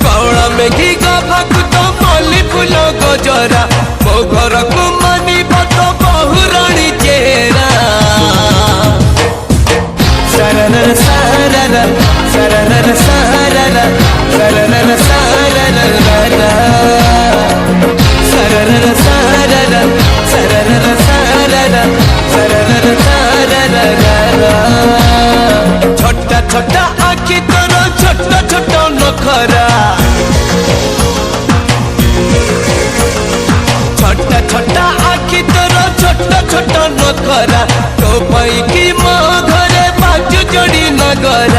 कौड़ा में घी गभाक तो मल्ली फूल गजरा मो घर को मानी तो बहुराणी चेहरा सरर सरर सरर सरर सरर सरर सरर सरर सरर सरर सरर छोटा छोटा आखि तोर छोटा छोटा नखरा छोटा छोटा आखि तोर छोटा छोटा नखरा तो पाई कि मो घरे बाजू जोड़ी नगर